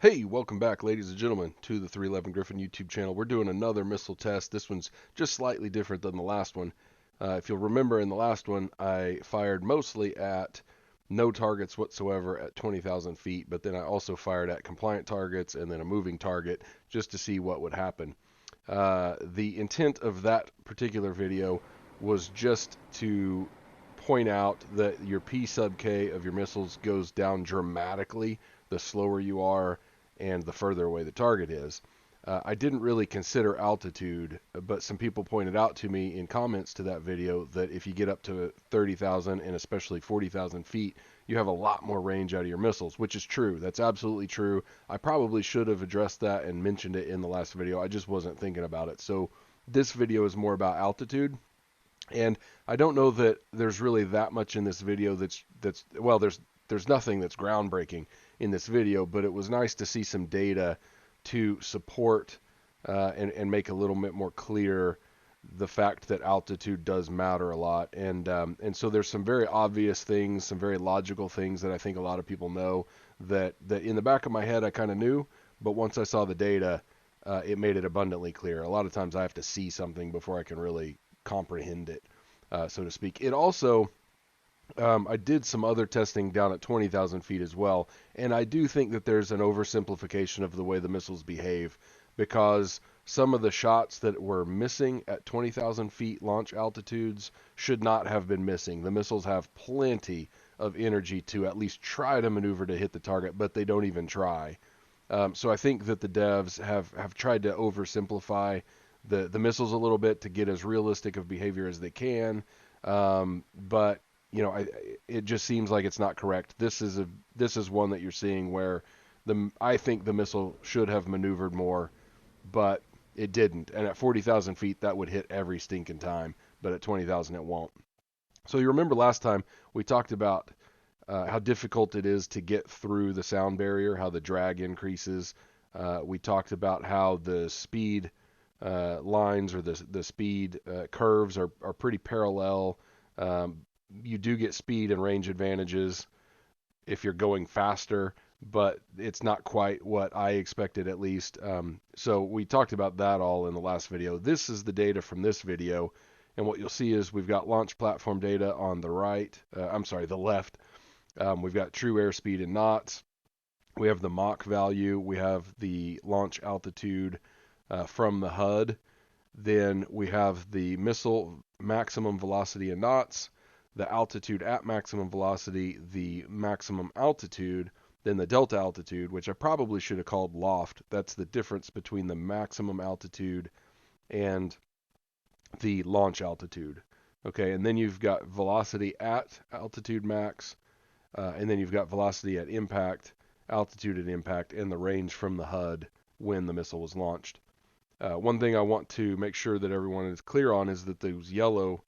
Hey, welcome back, ladies and gentlemen, to the 311 Griffin YouTube channel. We're doing another missile test. This one's just slightly different than the last one. If you'll remember, in the last one, I fired mostly at no targets whatsoever at 20,000 feet, but then I also fired at compliant targets and then a moving target just to see what would happen. The intent of that particular video was just to point out that your P sub K of your missiles goes down dramatically the slower you are and the further away the target is. I didn't really consider altitude, but some people pointed out to me in comments to that video that if you get up to 30,000 and especially 40,000 feet, you have a lot more range out of your missiles, which is true. That's absolutely true. I probably should have addressed that and mentioned it in the last video. I just wasn't thinking about it. So this video is more about altitude. And I don't know that there's really that much in this video that's well, there's nothing that's groundbreaking in this video, but it was nice to see some data to support and make a little bit more clear the fact that altitude does matter a lot. And so there's some very obvious things, some very logical things that I think a lot of people know that in the back of my head I kind of knew, but once I saw the data, it made it abundantly clear. A lot of times I have to see something before I can really comprehend it, so to speak. It also, I did some other testing down at 20,000 feet as well, and I do think that there's an oversimplification of the way the missiles behave because some of the shots that were missing at 20,000 feet launch altitudes should not have been missing. The missiles have plenty of energy to at least try to maneuver to hit the target, but they don't even try. So I think that the devs have tried to oversimplify the missiles a little bit to get as realistic of behavior as they can. But it just seems like it's not correct. This is one that you're seeing where I think the missile should have maneuvered more, but it didn't. And at 40,000 feet, that would hit every stinking time, but at 20,000, it won't. So you remember last time we talked about how difficult it is to get through the sound barrier, how the drag increases. We talked about how the speed lines or the speed curves are pretty parallel. You do get speed and range advantages if you're going faster, but it's not quite what I expected at least. So we talked about that all in the last video. This is the data from this video, and what you'll see is we've got launch platform data on the right. I'm sorry, the left. We've got true airspeed in knots. We have the Mach value. We have the launch altitude from the HUD. Then we have the missile maximum velocity in knots, the altitude at maximum velocity, the maximum altitude, then the delta altitude, which I probably should have called loft. That's the difference between the maximum altitude and the launch altitude. Okay, and then you've got velocity at altitude max, and then you've got velocity at impact, altitude at impact, and the range from the HUD when the missile was launched. One thing I want to make sure that everyone is clear on is that those yellow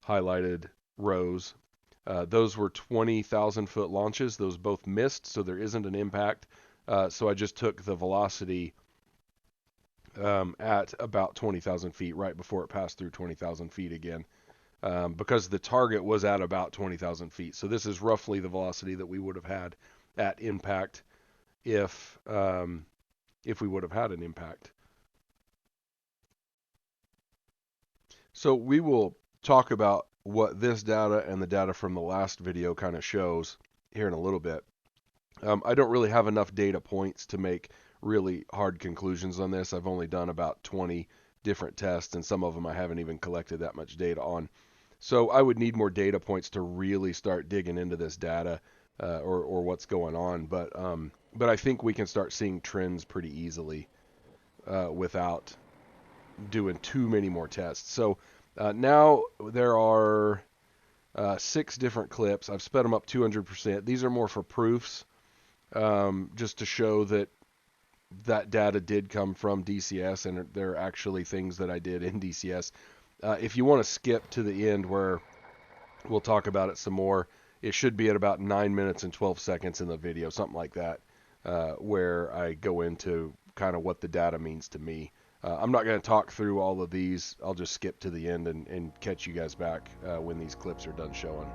highlighted rows, those were 20,000 foot launches. Those both missed, so there isn't an impact. So I just took the velocity at about 20,000 feet right before it passed through 20,000 feet again, because the target was at about 20,000 feet. So this is roughly the velocity that we would have had at impact if we would have had an impact. So we will talk about what this data and the data from the last video kind of shows here in a little bit. I don't really have enough data points to make really hard conclusions on this. I've only done about 20 different tests, and some of them I haven't even collected that much data on. So I would need more data points to really start digging into this data or what's going on. But I think we can start seeing trends pretty easily without doing too many more tests. So now there are 6 different clips. I've sped them up 200%. These are more for proofs, just to show that that data did come from DCS, and they're actually things that I did in DCS. If you want to skip to the end where we'll talk about it some more, it should be at about 9 minutes and 12 seconds in the video, something like that, where I go into kind of what the data means to me. I'm not going to talk through all of these. I'll just skip to the end and catch you guys back when these clips are done showing.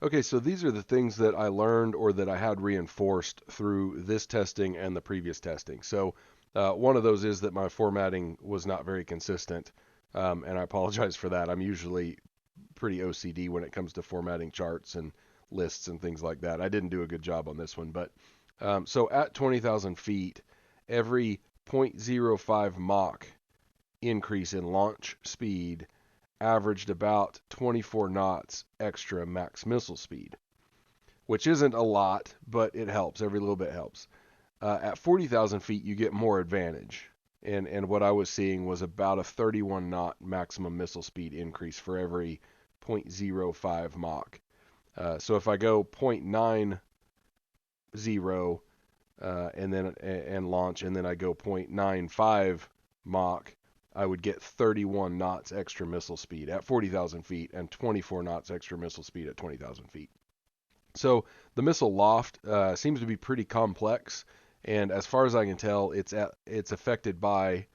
Okay, so these are the things that I learned or that I had reinforced through this testing and the previous testing. So one of those is that my formatting was not very consistent, and I apologize for that. I'm usually pretty OCD when it comes to formatting charts and lists and things like that. I didn't do a good job on this one, but so at 20,000 feet, every zero point zero 0.05 Mach increase in launch speed averaged about 24 knots extra max missile speed, which isn't a lot, but it helps. Every little bit helps. At 40,000 feet, you get more advantage. And what I was seeing was about a 31 knot maximum missile speed increase for every zero point zero 0.05 Mach. So if I go zero point 0.90 and launch, and then I go 0.95 Mach, I would get 31 knots extra missile speed at 40,000 feet and 24 knots extra missile speed at 20,000 feet. So the missile loft seems to be pretty complex, and as far as I can tell, it's affected by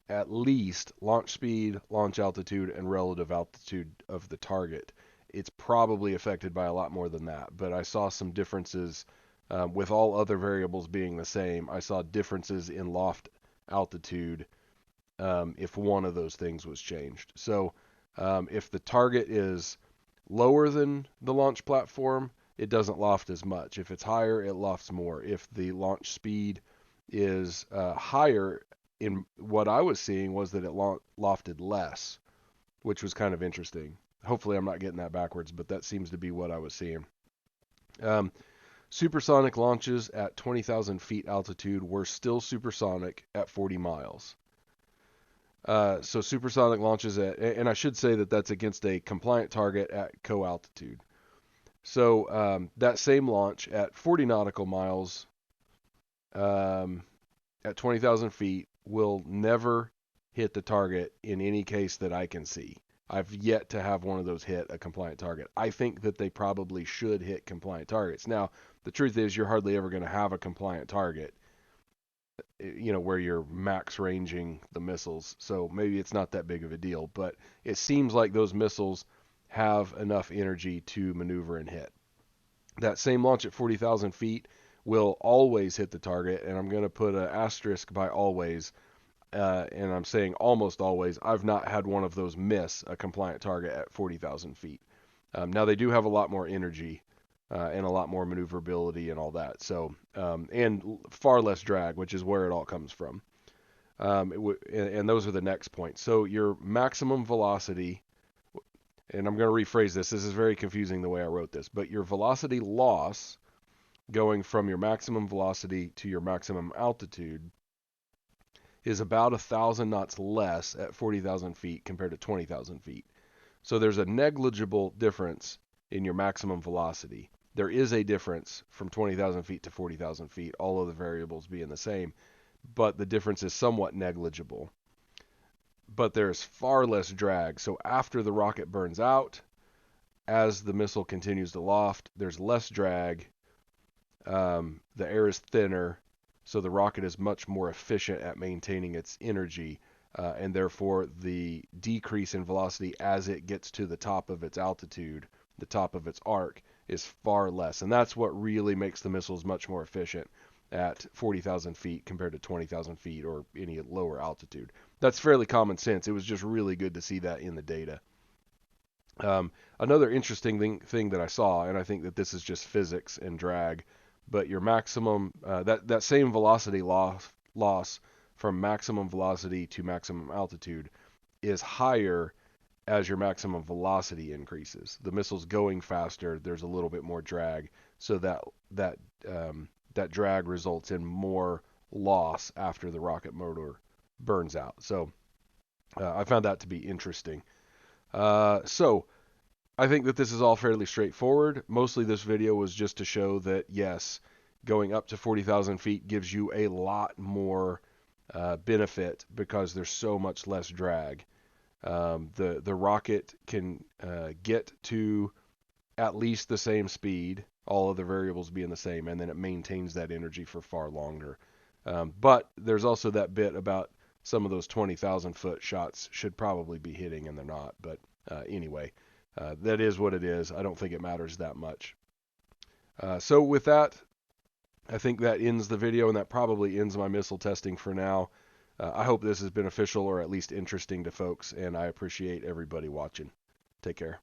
at least launch speed, launch altitude, and relative altitude of the target. It's probably affected by a lot more than that, but I saw some differences with all other variables being the same. I saw differences in loft altitude if one of those things was changed. So if the target is lower than the launch platform, it doesn't loft as much. If it's higher, it lofts more. If the launch speed is higher, in what I was seeing was that it lofted less, which was kind of interesting. Hopefully, I'm not getting that backwards, but that seems to be what I was seeing. Supersonic launches at 20,000 feet altitude were still supersonic at 40 miles. So supersonic launches at, and I should say that that's against a compliant target at co-altitude. So that same launch at 40 nautical miles at 20,000 feet will never hit the target in any case that I can see. I've yet to have one of those hit a compliant target. I think that they probably should hit compliant targets. Now, the truth is you're hardly ever going to have a compliant target, where you're max ranging the missiles. So maybe it's not that big of a deal, but it seems like those missiles have enough energy to maneuver and hit. That same launch at 40,000 feet will always hit the target, and I'm going to put an asterisk by always, and I'm saying almost always. I've not had one of those miss a compliant target at 40,000 feet. Now, they do have a lot more energy and a lot more maneuverability and all that. So, and far less drag, which is where it all comes from. And those are the next points. So your maximum velocity, and I'm going to rephrase this. This is very confusing the way I wrote this, but your velocity loss going from your maximum velocity to your maximum altitude is about 1,000 knots less at 40,000 feet compared to 20,000 feet. So there's a negligible difference in your maximum velocity. There is a difference from 20,000 feet to 40,000 feet, all of the variables being the same, but the difference is somewhat negligible. But there's far less drag. So after the rocket burns out, as the missile continues to loft, there's less drag. The air is thinner, so the rocket is much more efficient at maintaining its energy, and therefore the decrease in velocity as it gets to the top of its altitude, the top of its arc, is far less. And that's what really makes the missiles much more efficient at 40,000 feet compared to 20,000 feet or any lower altitude. That's fairly common sense. It was just really good to see that in the data. Another interesting thing that I saw, and I think that this is just physics and drag, but your maximum, that same velocity loss from maximum velocity to maximum altitude is higher as your maximum velocity increases. The missile's going faster, there's a little bit more drag, so that drag results in more loss after the rocket motor burns out. So I found that to be interesting. So I think that this is all fairly straightforward. Mostly this video was just to show that, yes, going up to 40,000 feet gives you a lot more benefit because there's so much less drag. The rocket can get to at least the same speed, all other variables being the same, and then it maintains that energy for far longer. But there's also that bit about some of those 20,000 foot shots should probably be hitting, and they're not. But anyway, that is what it is. I don't think it matters that much. So with that, I think that ends the video, and that probably ends my missile testing for now. I hope this is beneficial or at least interesting to folks, and I appreciate everybody watching. Take care.